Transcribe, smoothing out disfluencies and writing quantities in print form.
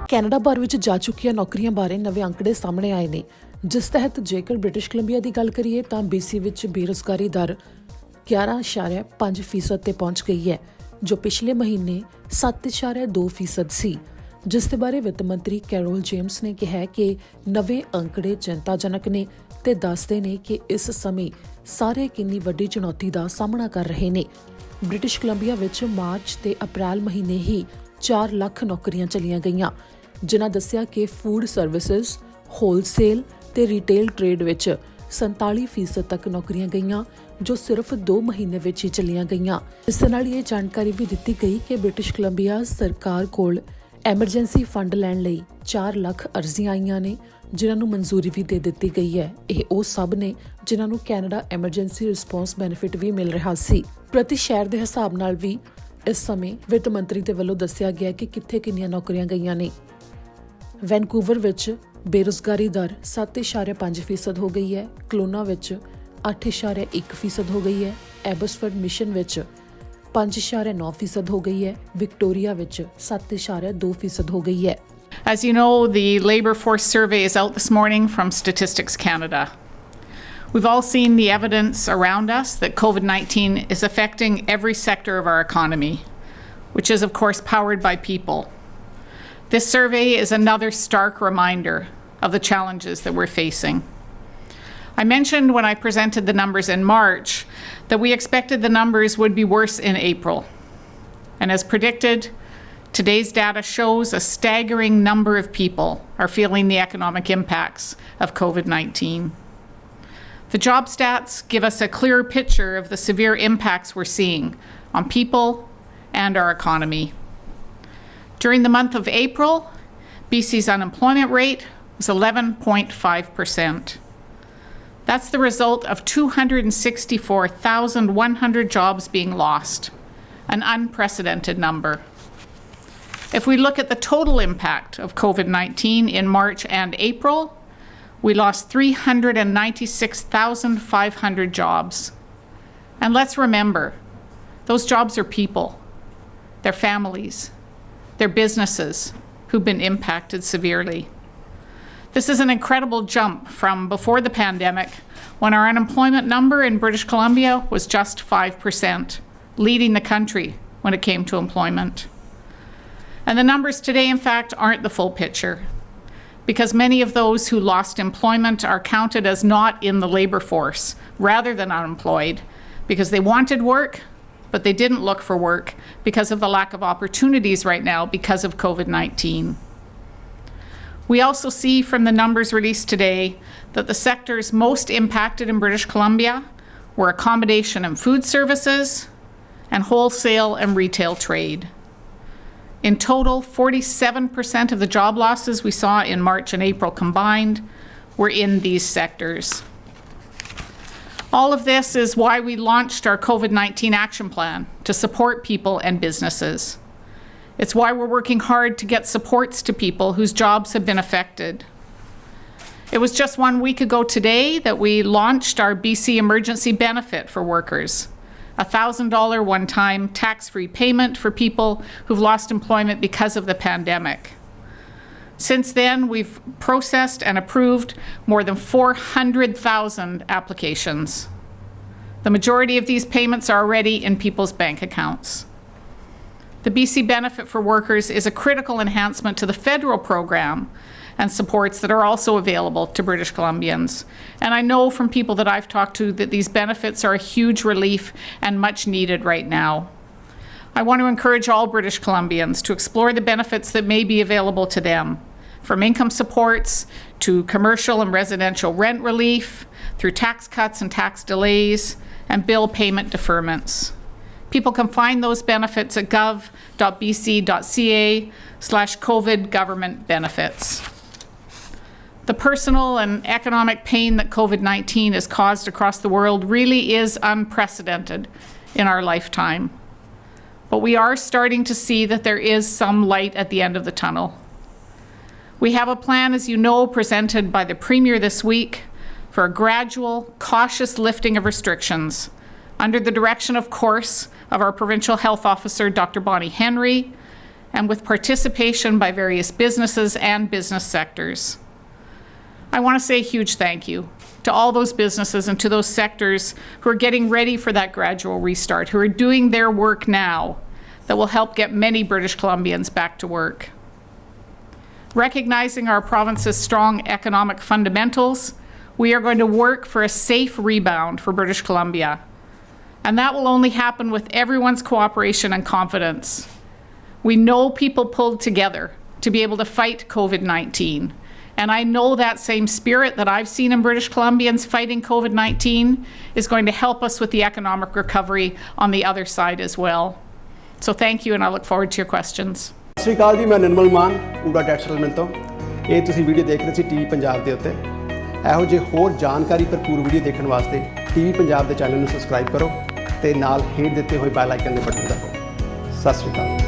Canada ਭਰ ਵਿੱਚ ਜਾ ਚੁੱਕੀਆਂ ਨੌਕਰੀਆਂ ਬਾਰੇ ਨਵੇਂ ਅੰਕੜੇ ਸਾਹਮਣੇ ਆਏ ਨੇ, ਜਿਸ ਤਹਿਤ ਜੇਕਰ ਬ੍ਰਿਟਿਸ਼ ਕੋਲੰਬੀਆ ਦੀ ਗੱਲ ਕਰੀਏ ਤਾਂ BC ਵਿੱਚ ਬੇਰੁਜ਼ਗਾਰੀ ਦਰ 11.5% ਤੇ ਪਹੁੰਚ ਗਈ ਹੈ, ਜੋ ਪਿਛਲੇ ਮਹੀਨੇ 7.2% ਸੀ, ਜਿਸ ਦੇ ਬਾਰੇ ਵਿੱਤ ਮੰਤਰੀ ਕੈਰੋਲ ਜੇਮਸ ਨੇ ਕਿਹਾ ਕਿ ਨਵੇਂ ਅੰਕੜੇ ਚਿੰਤਾਜਨਕ ਨੇ ਤੇ ਦੱਸਦੇ ਨੇ ਕਿ ਇਸ ਸਮੇਂ ਸਾਰੇ ਕਿੰਨੀ ਵੱਡੀ ਚੁਣੌਤੀ ਦਾ ਸਾਹਮਣਾ ਕਰ ਰਹੇ ਨੇ। ਬ੍ਰਿਟਿਸ਼ ਕੋਲੰਬੀਆ ਵਿੱਚ ਮਾਰਚ ਤੇ ਅਪ੍ਰੈਲ ਮਹੀਨੇ ਹੀ 4 ਲੱਖ ਨੌਕਰੀਆਂ ਚਲੀਆਂ ਗਈਆਂ, ਜਿਨ੍ਹਾਂ ਦੱਸਿਆ ਕਿ ਫੂਡ ਸਰਵਿਸਿਜ਼, ਹੋਲਸੇਲ ਤੇ ਰੀਟੇਲ ਟ੍ਰੇਡ ਵਿੱਚ 47% ਤੱਕ ਨੌਕਰੀਆਂ ਗਈਆਂ, ਜੋ ਸਿਰਫ 2 ਮਹੀਨੇ ਵਿੱਚ ਹੀ ਚਲੀਆਂ ਗਈਆਂ। ਇਸ ਦੇ ਨਾਲ ਇਹ ਜਾਣਕਾਰੀ ਵੀ ਦਿੱਤੀ ਗਈ ਕਿ ਬ੍ਰਿਟਿਸ਼ ਕੋਲੰਬੀਆ ਸਰਕਾਰ ਕੋਲ ਐਮਰਜੈਂਸੀ ਫੰਡ ਲੈਣ ਲਈ 4 ਲੱਖ ਅਰਜ਼ੀਆਂ ਆਈਆਂ ਨੇ, ਜਿਨ੍ਹਾਂ ਨੂੰ ਮਨਜ਼ੂਰੀ ਵੀ ਦੇ ਦਿੱਤੀ ਗਈ ਹੈ। ਇਹ ਉਹ ਸਭ ਨੇ ਜਿਨ੍ਹਾਂ ਨੂੰ ਕੈਨੇਡਾ ਐਮਰਜੈਂਸੀ ਰਿਸਪੌਂਸ ਬੈਨੀਫਿਟ ਵੀ ਮਿਲ ਰਿਹਾ ਸੀ। ਪ੍ਰਤੀ ਸ਼ਹਿਰ ਦੇ ਹਿਸਾਬ ਨਾਲ ਵੀ ਇਸ ਸਮੇਂ ਵਿੱਤ ਮੰਤਰੀ ਦੇ ਵੱਲੋਂ ਦੱਸਿਆ ਗਿਆ ਕਿ ਕਿੱਥੇ ਕਿੰਨੀਆਂ ਨੌਕਰੀਆਂ ਗਈਆਂ ਨੇ। ਵੈਨਕੂਵਰ ਵਿੱਚ ਬੇਰੁਜ਼ਗਾਰੀ ਦਰ 7.5% ਹੋ ਗਈ ਹੈ, ਕਲੋਨਾ ਵਿੱਚ 8.1% ਹੋ ਗਈ ਹੈ, ਐਬਸਫੋਰਡ ਮਿਸ਼ਨ ਵਿੱਚ 5.9% ਹੋ ਗਈ ਹੈ, ਵਿਕਟੋਰੀਆ ਵਿੱਚ 7.2% ਹੋ ਗਈ ਹੈ। As you know, the labour force survey is out this morning from Statistics Canada. We've all seen the evidence around us that COVID-19 is affecting every sector of our economy, which is of course powered by people. This survey is another stark reminder of the challenges that we're facing. I mentioned when I presented the numbers in March that we expected the numbers would be worse in April. And as predicted, today's data shows a staggering number of people are feeling the economic impacts of COVID-19. The job stats give us a clearer picture of the severe impacts we're seeing on people and our economy. During the month of April, BC's unemployment rate was 11.5%. That's the result of 264,100 jobs being lost, an unprecedented number. If we look at the total impact of COVID-19 in March and April, we lost 396,500 jobs. And let's remember, those jobs are people, their families, their businesses who've been impacted severely. This is an incredible jump from before the pandemic, when our unemployment number in British Columbia was just 5%, leading the country when it came to employment. And the numbers today, in fact, aren't the full picture, because many of those who lost employment are counted as not in the labour force rather than unemployed, because they wanted work, but they didn't look for work because of the lack of opportunities right now because of COVID-19. We also see from the numbers released today that the sectors most impacted in British Columbia were accommodation and food services and wholesale and retail trade. In total, 47% of the job losses we saw in March and April combined were in these sectors. All of this is why we launched our COVID-19 action plan to support people and businesses. It's why we're working hard to get supports to people whose jobs have been affected. It was just 1 week ago today that we launched our BC emergency benefit for workers, a $1,000 one-time tax-free payment for people who've lost employment because of the pandemic. Since then, we've processed and approved more than 400,000 applications. The majority of these payments are already in people's bank accounts. The BC benefit for workers is a critical enhancement to the federal program and supports that are also available to British Columbians. And I know from people that I've talked to that these benefits are a huge relief and much needed right now. I want to encourage all British Columbians to explore the benefits that may be available to them, from income supports to commercial and residential rent relief, through tax cuts and tax delays, and bill payment deferments. People can find those benefits at gov.bc.ca/COVID government benefits. The personal and economic pain that COVID-19 has caused across the world really is unprecedented in our lifetime. But we are starting to see that there is some light at the end of the tunnel. We have a plan, as you know, presented by the Premier this week for a gradual, cautious lifting of restrictions under the direction, of course, of our Provincial Health Officer, Dr. Bonnie Henry, and with participation by various businesses and business sectors. I want to say a huge thank you to all those businesses and to those sectors who are getting ready for that gradual restart, who are doing their work now that will help get many British Columbians back to work. Recognizing our province's strong economic fundamentals, we are going to work for a safe rebound for British Columbia. And that will only happen with everyone's cooperation and confidence. We know people pulled together to be able to fight COVID-19. And I know that same spirit that I've seen in British Columbians fighting COVID-19 is going to help us with the economic recovery on the other side as well. So thank you, and I look forward to your questions. ਸਤਿ ਸ਼੍ਰੀ ਅਕਾਲ ਜੀ, ਮੈਂ ਨਿਰਮਲ ਮਾਨ ਊੜਾ that settlement ਤੋਂ। ਇਹ ਤੁਸੀਂ video ਦੇਖ ਰਹੇ ਸੀ TV Punjab ਦੇ ਉੱਤੇ। ਇਹੋ ਜਿਹੇ ਹੋਰ ਜਾਣਕਾਰੀ ਭਰਪੂਰ ਵੀਡੀਓ ਦੇਖਣ ਵਾਸਤੇ ਟੀਵੀ ਪੰਜਾਬ ਦੇ ਚੈਨਲ ਨੂੰ ਸਬਸਕ੍ਰਾਈਬ ਕਰੋ ਤੇ ਨਾਲ ਹੇਠ ਦਿੱਤੇ ਹੋਏ ਬੈਲ ਆਈਕਨ ਦੇ ਬਟਨ ਦਬਾਓ। ਸਤਿ ਸ਼੍ਰੀ ਅਕਾਲ।